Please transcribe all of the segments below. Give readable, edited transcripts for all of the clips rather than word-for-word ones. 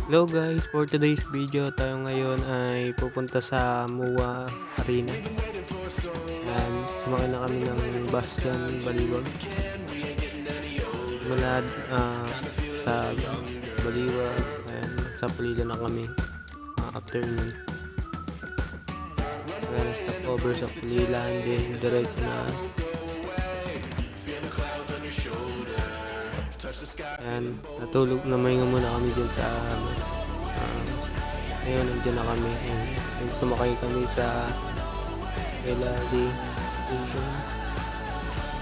Hello guys, for today's video tayo ngayon ay pupunta sa MOA Arena. Yan, sumakay na kami ng bus yan, Baliwag. Mula sa Baliwag, ayan, sa Pulila na kami afternoon. Ayan, stopover sa Pulila, and then diretso na. Ayan, natulog na mahinga muna kami dyan sa ngayon nandiyan na kami, and sumakay kami sa LRT.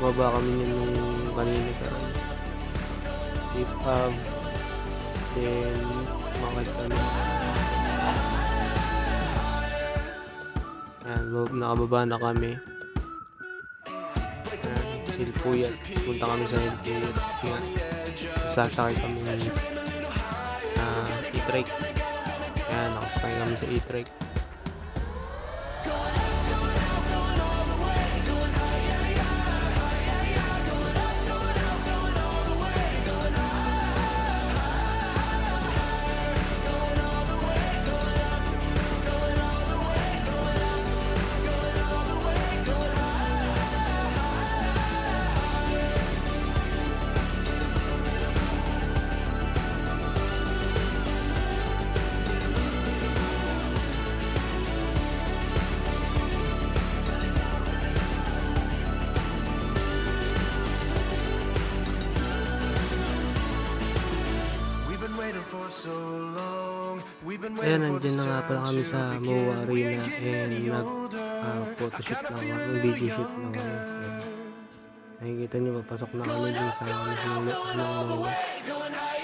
Bumaba kami nung kanina sa Deep Hub, then sumakay kami. Ayan, nakababa na kami. Hilpuyat, punta kami sa Hilpuyat. Sasakay kami ng e-trike. Ayan, nakasakay kami sa e-trike. Ayan, nandiyan na nga pala kami sa MOA Arena, and nag-photoshoot na kami, video shoot na kami. Nakikita nyo, papasok na kami dun sa mismong loob ng MOA.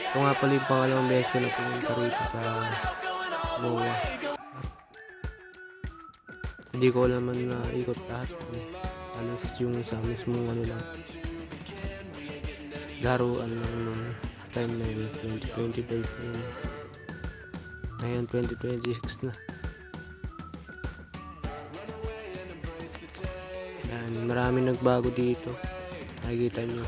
Ito nga pala yung pangalawang beses ko na pumunta rito sa MOA. Hindi ko naman na ikot lahat. Alos yung sa mismong laruan lang nung time na yun, 2025 na yun. Ngayon 2026 na. Yan, maraming nagbago dito, nakikita nyo.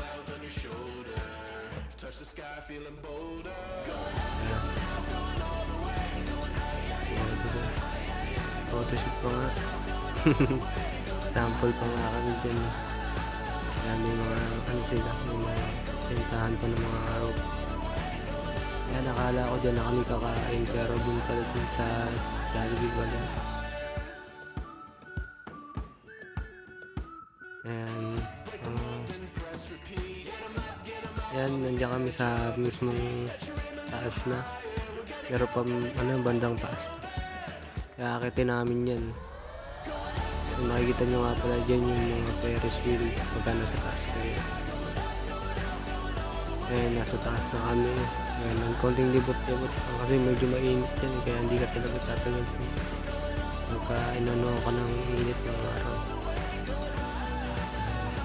Photoshoot pa nga. Sample pa nga kami dyan. Yan, may mga sila, may mga tintahan pa ng mga rope. Yan, nakala ko dyan na kami kakain, pero dun pala dun sa Jollibee wala. Ayan, yan, nandiyan kami sa mismong taas na. Pero bandang taas. Kaya akitin namin yan. Kung makikita nyo nga pala dyan yung mga Ferris wheel pagka nasa taas kayo. Ayan, nasa taas na kami. Ayan, ang konting libot-libot kasi medyo mainit yan, kaya hindi ka talaga tatagal pagka inano ka ng init ng araw.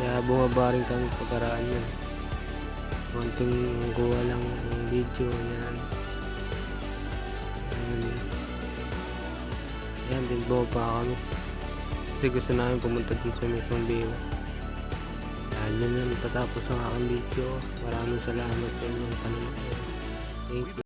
Kaya bumaba rin kami pagkaraan yun. Konting kuha lang ng video. Yan. Ayan, din bumaba kami kasi gusto namin pumunta dun sa mismong Biwa. Yan na patapos ang aking video. Maraming salamat sa inyong panonood. Thank you.